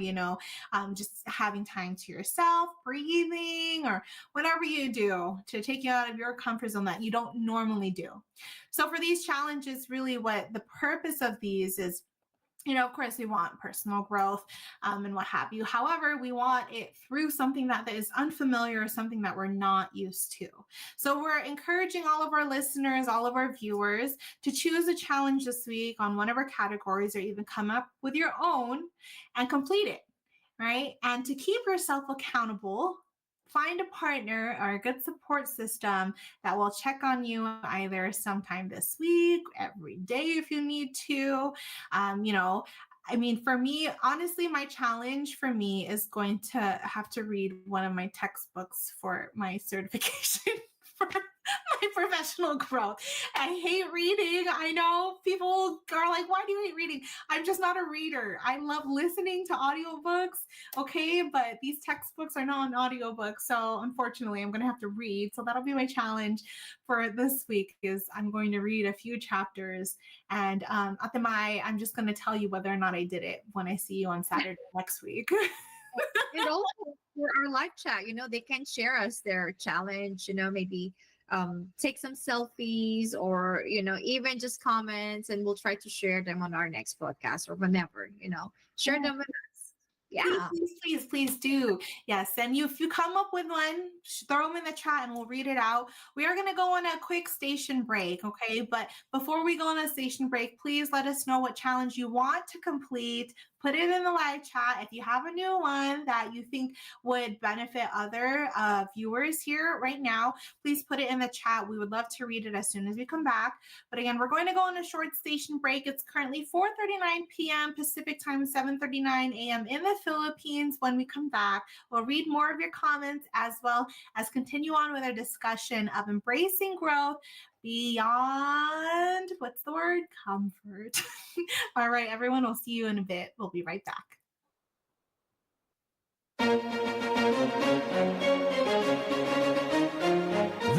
just having time to yourself, breathing, or whatever you do to take you out of your comfort zone that you don't normally do. So for these challenges, really what the purpose of these is, of course, we want personal growth and what have you. However, we want it through something that is unfamiliar or something that we're not used to. So we're encouraging all of our listeners, all of our viewers to choose a challenge this week on one of our categories or even come up with your own and complete it, right? And to keep yourself accountable, find a partner or a good support system that will check on you either sometime this week, every day if you need to. For me, honestly, my challenge for me is going to have to read one of my textbooks for my certification for my professional growth. I hate reading. I know people are like, why do you hate reading? I'm just not a reader. I love listening to audiobooks. Okay. But these textbooks are not an audiobook. So unfortunately, I'm going to have to read. So that'll be my challenge for this week is I'm going to read a few chapters. And I'm just going to tell you whether or not I did it when I see you on Saturday next week. And also for our live chat, they can share us their challenge, maybe take some selfies, or even just comments, and we'll try to share them on our next podcast or whenever, share them with us. Yeah. Please do. Yes. And if you come up with one, throw them in the chat and we'll read it out. We are going to go on a quick station break. Okay. But before we go on a station break, please let us know what challenge you want to complete. Put it in the live chat. If you have a new one that you think would benefit other viewers here right now, please put it in the chat. We would love to read it as soon as we come back. But again, we're going to go on a short station break. It's currently 4:39 p.m. Pacific time, 7:39 a.m. in the Philippines. When we come back, we'll read more of your comments as well as continue on with our discussion of embracing growth beyond, what's the word? Comfort. All right, everyone, we'll see you in a bit. We'll be right back.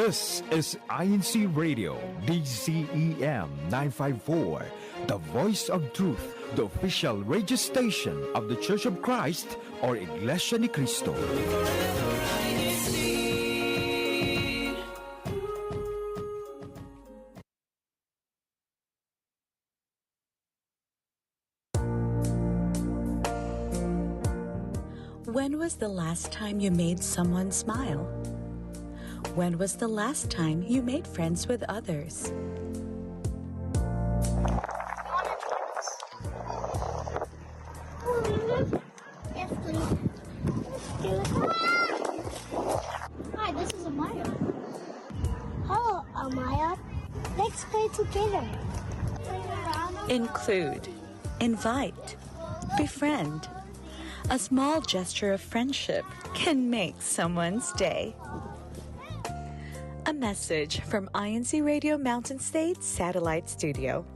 This is INC Radio, DCEM 954, the voice of truth, the official radio station of the Church of Christ or Iglesia ni Cristo. When was the last time you made someone smile? When was the last time you made friends with others? Yes, please. Hi, this is Amaya. Hello, Amaya. Let's play together. Include, invite, befriend. A small gesture of friendship can make someone's day. A message from INC Radio Mountain State Satellite Studio.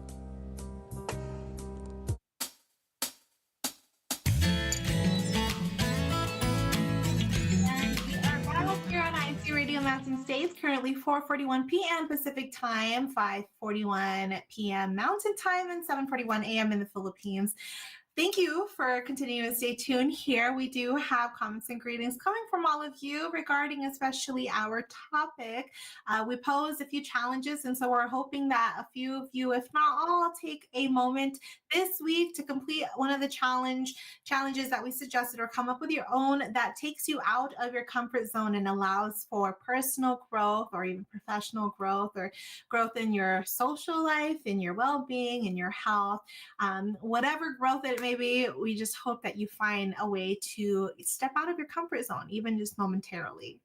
And we are back here on INC Radio Mountain States, currently 4:41 p.m. Pacific Time, 5:41 p.m. Mountain Time, and 7:41 a.m. in the Philippines. Thank you for continuing to stay tuned here. We do have comments and greetings coming from all of you regarding especially our topic. We posed a few challenges, and so we're hoping that a few of you, if not all, take a moment this week to complete one of the challenges that we suggested, or come up with your own that takes you out of your comfort zone and allows for personal growth or even professional growth, or growth in your social life, in your well-being, in your health. Whatever growth it may be, we just hope that you find a way to step out of your comfort zone, even just momentarily.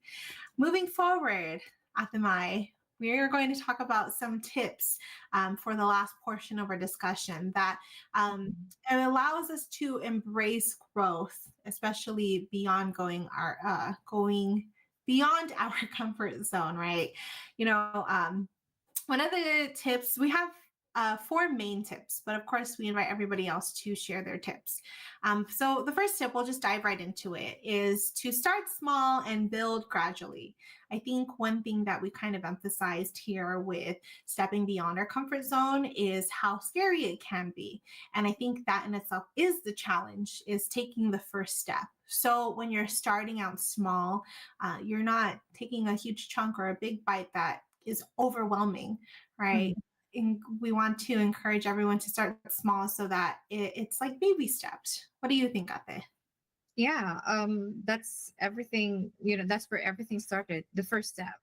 Moving forward, Atamai, we are going to talk about some tips for the last portion of our discussion that it allows us to embrace growth, especially beyond going beyond our comfort zone, right? One of the tips we have. 4 main tips, but of course we invite everybody else to share their tips. So the first tip, we'll just dive right into it, is to start small and build gradually. I think one thing that we kind of emphasized here with stepping beyond our comfort zone is how scary it can be. And I think that in itself is the challenge, is taking the first step. So when you're starting out small, you're not taking a huge chunk or a big bite that is overwhelming, right? Mm-hmm. And we want to encourage everyone to start small so that it's like baby steps. What do you think, Ate? Yeah, that's everything, that's where everything started. The first step.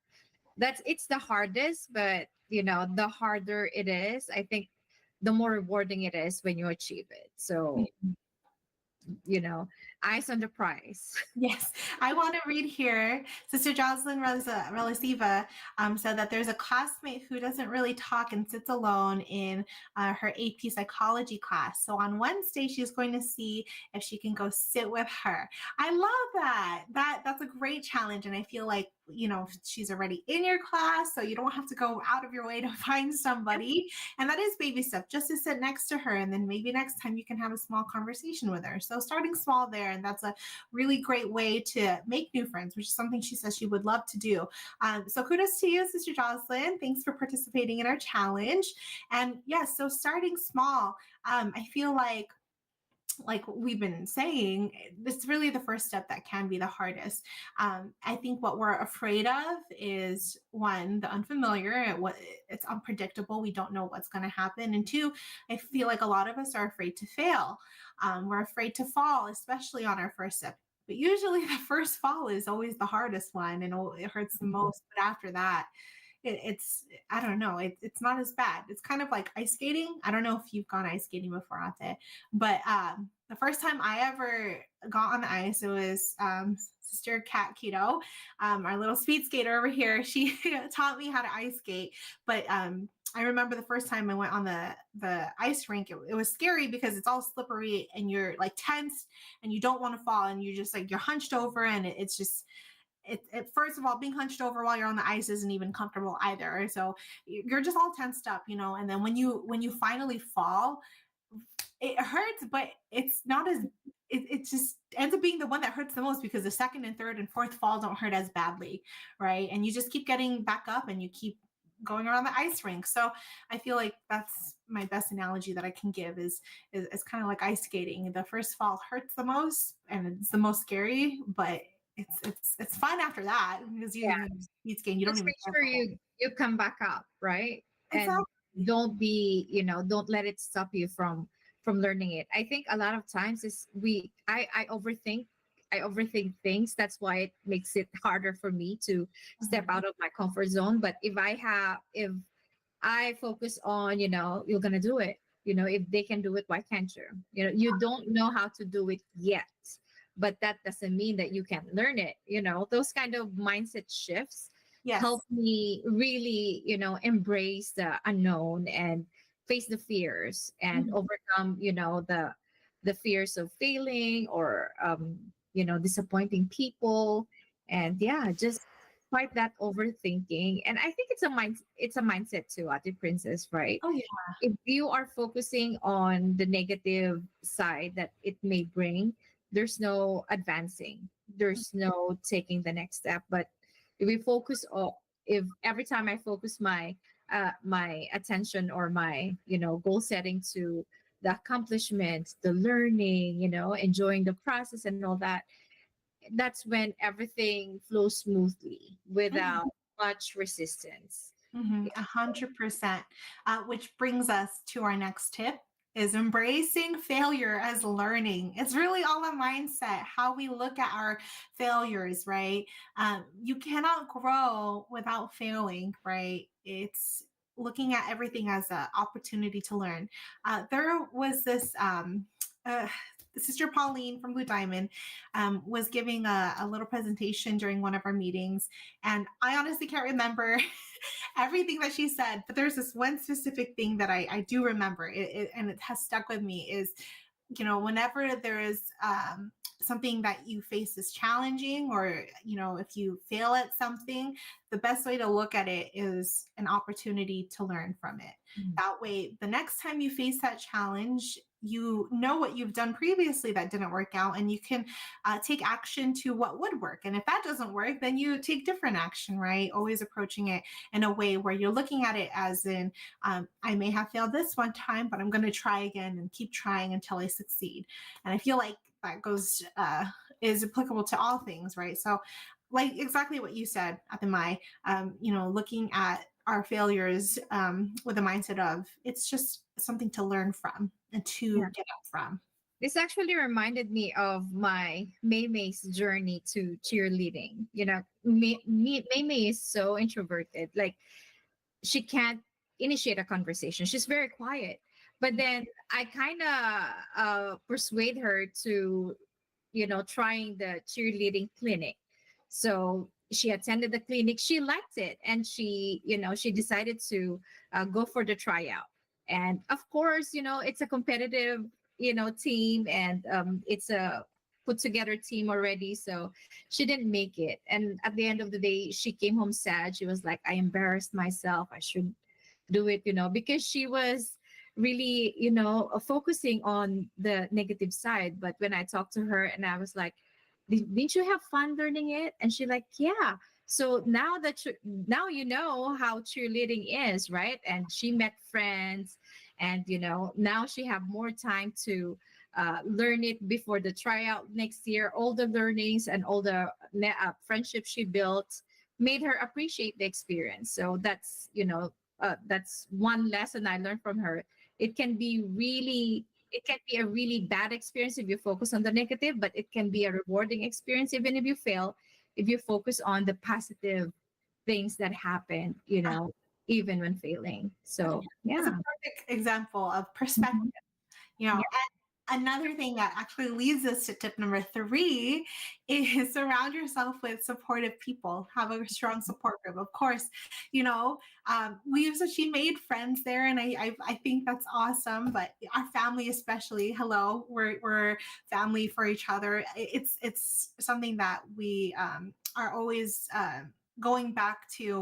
It's the hardest, but the harder it is, I think the more rewarding it is when you achieve it. So, eyes on the prize. Yes, I want to read here. Sister Jocelyn Relasiva said that there's a classmate who doesn't really talk and sits alone in her AP psychology class. So on Wednesday, she's going to see if she can go sit with her. I love that. That's a great challenge. And I feel like, she's already in your class, so you don't have to go out of your way to find somebody. And that is baby step, just to sit next to her. And then maybe next time you can have a small conversation with her. So starting small there, and that's a really great way to make new friends, which is something she says she would love to do. So kudos to you, Sister Jocelyn. Thanks for participating in our challenge. And yes, so starting small, I feel like we've been saying, it's really the first step that can be the hardest. I think what we're afraid of is, one, the unfamiliar. It's unpredictable. We don't know what's going to happen. And 2, I feel like a lot of us are afraid to fail. We're afraid to fall, especially on our first step. But usually the first fall is always the hardest one, and it hurts the most. But after that, it's I don't know, it's not as bad. It's kind of like ice skating. I don't know if you've gone ice skating before, Ate, but the first time I ever got on the ice, it was Sister Kat Keto, our little speed skater over here. She taught me how to ice skate. But I remember the first time I went on the ice rink, it was scary because it's all slippery and you're like tense and you don't want to fall, and you just like, you're hunched over, and it's just, first of all, being hunched over while you're on the ice isn't even comfortable either. So you're just all tensed up, and then when you finally fall, it hurts, but it's not as it just ends up being the one that hurts the most, because the second and third and fourth fall don't hurt as badly, right? And you just keep getting back up and you keep going around the ice rink. So I feel like that's my best analogy that I can give is kind of like ice skating. The first fall hurts the most and it's the most scary, but it's fun after that, because you speed skating, you don't Just even make care sure about it. you come back up, right? And Exactly. don't be, don't let it stop you from learning it. I think a lot of times is I overthink things. That's why it makes it harder for me to step out of my comfort zone. But if I focus on, you're gonna do it. If they can do it, why can't you? You don't know how to do it yet, but that doesn't mean that you can't learn it. Those kind of mindset shifts Yes. help me really, embrace the unknown and face the fears and overcome, the fears of failing or disappointing people. And yeah, just fight that overthinking. And I think it's a mindset too, Ate Princess, right? Oh yeah. If you are focusing on the negative side that it may bring, there's no advancing, there's no taking the next step. But if we focus on, if every time I focus my attention or my goal setting to the accomplishments, the learning, enjoying the process and all that, that's when everything flows smoothly without much resistance. 100%. Which brings us to our next tip, is embracing failure as learning. It's really all a mindset, how we look at our failures, right? You cannot grow without failing, right? It's looking at everything as an opportunity to learn. There was this Sister Pauline from Blue Diamond was giving a little presentation during one of our meetings. And I honestly can't remember everything that she said, but there's this one specific thing that I do remember, and it has stuck with me, is, whenever there is something that you face is challenging, or, if you fail at something, the best way to look at it is an opportunity to learn from it. That way, the next time you face that challenge, you know what you've done previously that didn't work out, and you can take action to what would work. And if that doesn't work, then you take different action, right? Always approaching it in a way where you're looking at it as in, I may have failed this one time, but I'm going to try again and keep trying until I succeed. And I feel like that goes is applicable to all things, right? So, like exactly what you said, Atemai, looking at our failures with a mindset of, it's just something to learn from and to get up from. This actually reminded me of my May's journey to cheerleading. May is so introverted. Like, she can't initiate a conversation. She's very quiet. But then I kind of persuade her to, trying the cheerleading clinic. So she attended the clinic. She liked it, and she decided to go for the tryout. And of course, it's a competitive, team, and it's a put together team already. So she didn't make it. And at the end of the day, she came home sad. She was like, I embarrassed myself. I should do it, because she was really, focusing on the negative side. But when I talked to her and I was like, didn't you have fun learning it? And she like, yeah. So now now you know how cheerleading is, right? And she met friends, and now she have more time to learn it before the tryout next year. All the learnings and all the friendships she built made her appreciate the experience. So that's one lesson I learned from her. It can be a really bad experience if you focus on the negative, but it can be a rewarding experience even if you fail, if you focus on the positive things that happen, even when failing. So It's yeah. a perfect example of perspective. And another thing that actually leads us to tip number 3 is surround yourself with supportive people. Have a strong support group. Of course, she made friends there, and I think that's awesome. But our family, especially, hello, we're family for each other. It's something that we are always going back to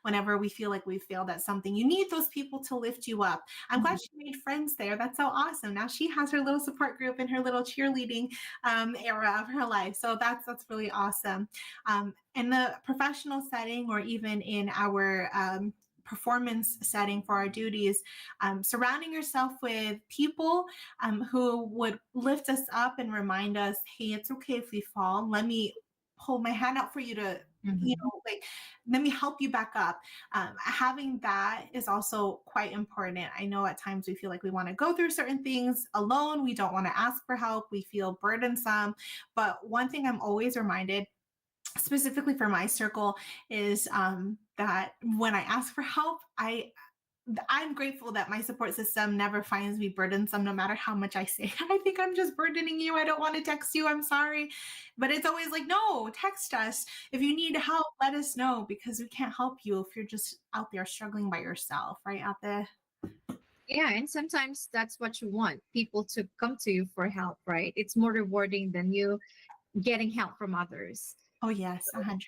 whenever we feel like we failed at something, you need those people to lift you up. I'm glad she made friends there. That's so awesome. Now she has her little support group in her little cheerleading era of her life. So that's really awesome. In the professional setting, or even in our performance setting for our duties, surrounding yourself with people who would lift us up and remind us, hey, it's okay if we fall. Let me hold my hand out for you to, like, let me help you back up. Having that is also quite important. I know at times we feel like we want to go through certain things alone. We don't want to ask for help. We feel burdensome. But one thing I'm always reminded, specifically for my circle, is that when I ask for help, I'm grateful that my support system never finds me burdensome, no matter how much I say, I think I'm just burdening you. I don't want to text you. I'm sorry. But it's always like, no, text us. If you need help, let us know, because we can't help you if you're just out there struggling by yourself, right out there. Yeah, and sometimes that's what you want, people to come to you for help, right? It's more rewarding than you getting help from others. Oh, yes, 100%.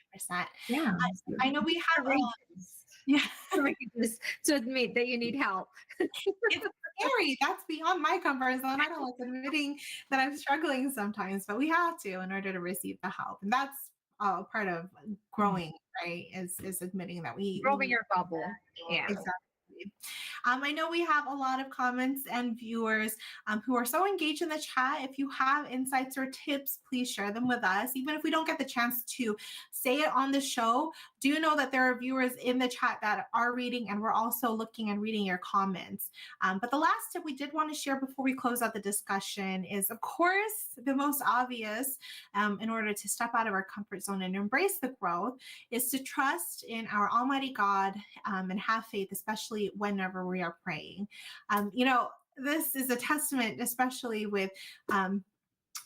Yeah. I know we have, Courageous. yeah. Courageous to admit that you need help. It's scary. That's beyond my comfort zone. I don't like admitting that I'm struggling sometimes, but we have to in order to receive the help. And that's part of growing, right? Is admitting that we Growing need your bubble. Yeah. exactly. I know we have a lot of comments and viewers who are so engaged in the chat. If you have insights or tips, please share them with us. Even if we don't get the chance to say it on the show, do know that there are viewers in the chat that are reading, and we're also looking and reading your comments. But the last tip we did want to share before we close out the discussion is, of course, the most obvious, in order to step out of our comfort zone and embrace the growth, is to trust in our Almighty God and have faith, especially whenever we are praying. This is a testament, especially with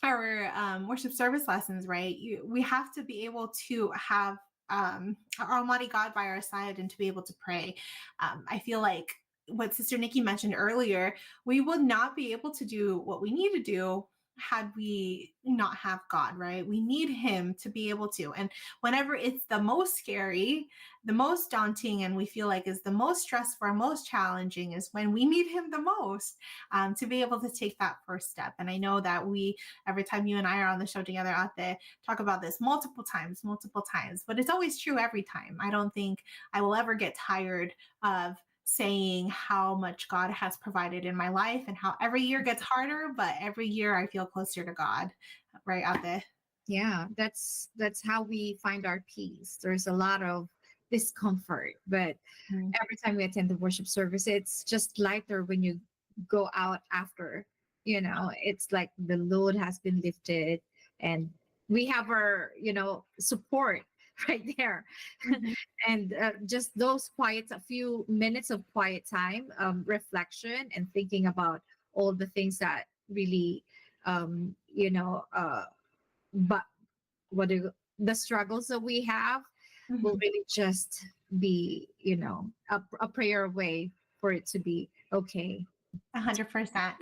our worship service lessons, right? We have to be able to have our Almighty God by our side and to be able to pray. I feel like what Sister Nikki mentioned earlier, we would not be able to do what we need to do had we not have God, right? We need him to be able to. And whenever it's the most scary, the most daunting, and we feel like is the most stressful, most challenging, is when we need him the most, to be able to take that first step. And I know that every time you and I are on the show together out there, talk about this multiple times, but it's always true every time. I don't think I will ever get tired of saying how much God has provided in my life, and how every year gets harder, but every year I feel closer to God, right out there. Yeah, that's how we find our peace. There's a lot of discomfort, but every time we attend the worship service, it's just lighter when you go out after. It's like the load has been lifted, and we have our support right there. And just those a few minutes of quiet time, reflection, and thinking about all the things that really but the struggles that we have will really just be a prayer away for it to be okay. 100%.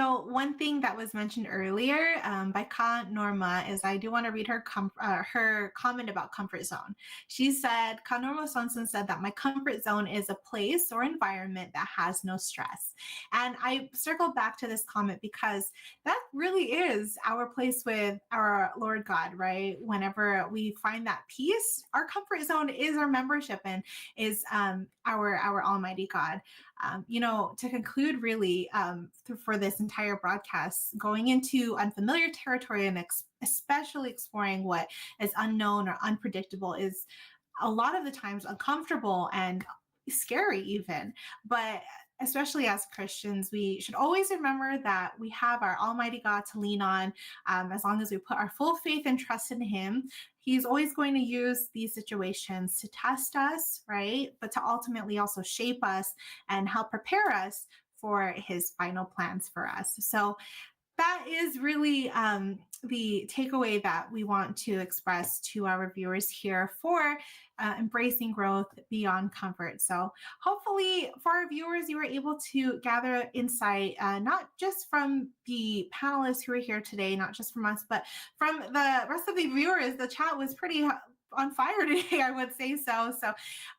One thing that was mentioned earlier by Ka Norma is, I do want to read her comment about comfort zone. She said, Ka Norma Sonson said that my comfort zone is a place or environment that has no stress. And I circled back to this comment because that really is our place with our Lord God, right? Whenever we find that peace, our comfort zone is our membership and is our Almighty God. To conclude, really, for this entire broadcast, going into unfamiliar territory and especially exploring what is unknown or unpredictable is a lot of the times uncomfortable and scary even. But especially as Christians, we should always remember that we have our Almighty God to lean on. As long as we put our full faith and trust in him, he's always going to use these situations to test us, right? But to ultimately also shape us and help prepare us for his final plans for us. So that is really the takeaway that we want to express to our viewers here for embracing growth beyond comfort. So hopefully for our viewers, you were able to gather insight, not just from the panelists who are here today, not just from us, but from the rest of the viewers. The chat was pretty on fire today, I would say so. So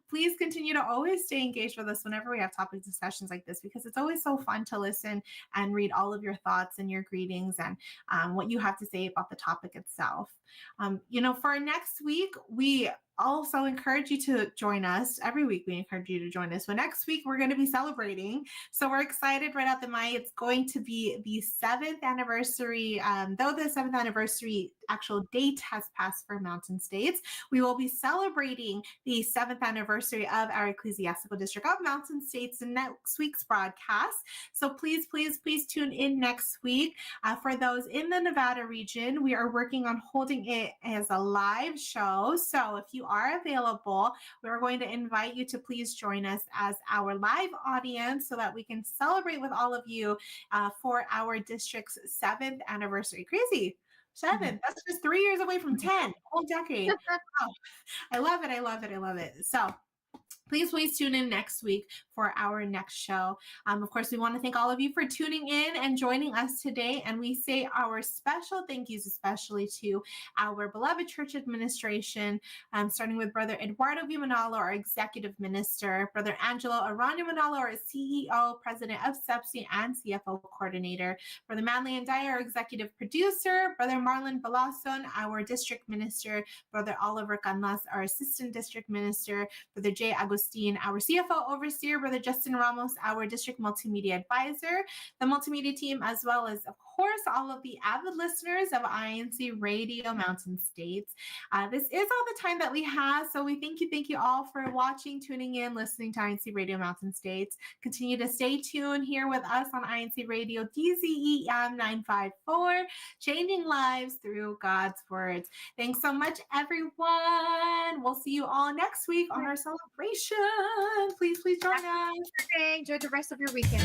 please continue to always stay engaged with us whenever we have topic discussions like this, because it's always so fun to listen and read all of your thoughts and your greetings and what you have to say about the topic itself. For our next week, we also encourage you to join us. Every week we encourage you to join us. So next week we're going to be celebrating. So we're excited right out the May. It's going to be the 7th anniversary. Though the 7th anniversary actual date has passed for Mountain States, we will be celebrating the 7th anniversary of our ecclesiastical district of Mountain States in next week's broadcast. So please tune in next week. For those in the Nevada region, we are working on holding it as a live show. So if you are available, we're going to invite you to please join us as our live audience so that we can celebrate with all of you for our district's 7th anniversary. Crazy. 7. That's just 3 years away from 10. Whole decade. Wow. I love it. So please tune in next week for our next show. Of course, we want to thank all of you for tuning in and joining us today. And we say our special thank yous, especially to our beloved church administration, starting with Brother Eduardo V. Manalo, our executive minister, Brother Angelo Arano Manalo, our CEO, president of SEPSI and CFO coordinator, Brother Manley and Dyer, our executive producer, Brother Marlon Balason, our district minister, Brother Oliver Canlas, our assistant district minister, Brother Jay Agustin, our CFO overseer, Brother Justin Ramos, our district multimedia advisor, the multimedia team, as well as, of course, all of the avid listeners of INC Radio Mountain States. This is all the time that we have, so we thank you all for watching, tuning in, listening to INC Radio Mountain States. Continue to stay tuned here with us on INC Radio DZEM 954, changing lives through God's words. Thanks so much, everyone. We'll see you all next week on our celebration. Please join us. Enjoy the rest of your weekend.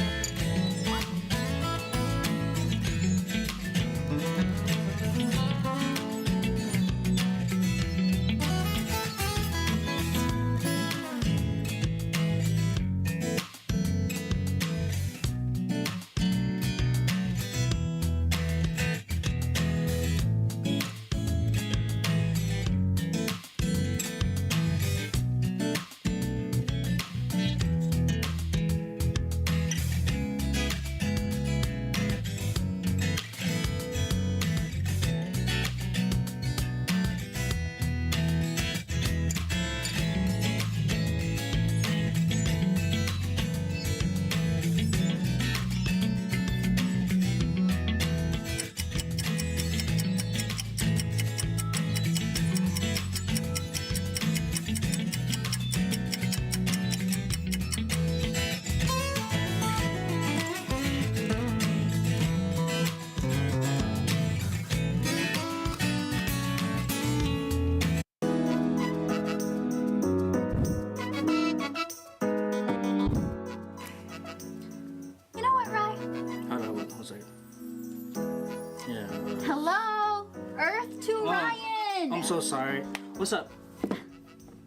Hello, Earth to Ryan. I'm so sorry. What's up?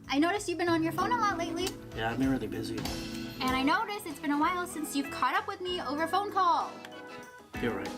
I noticed you've been on your phone a lot lately. Yeah, I've been really busy. And I noticed it's been a while since you've caught up with me over phone call. You're right.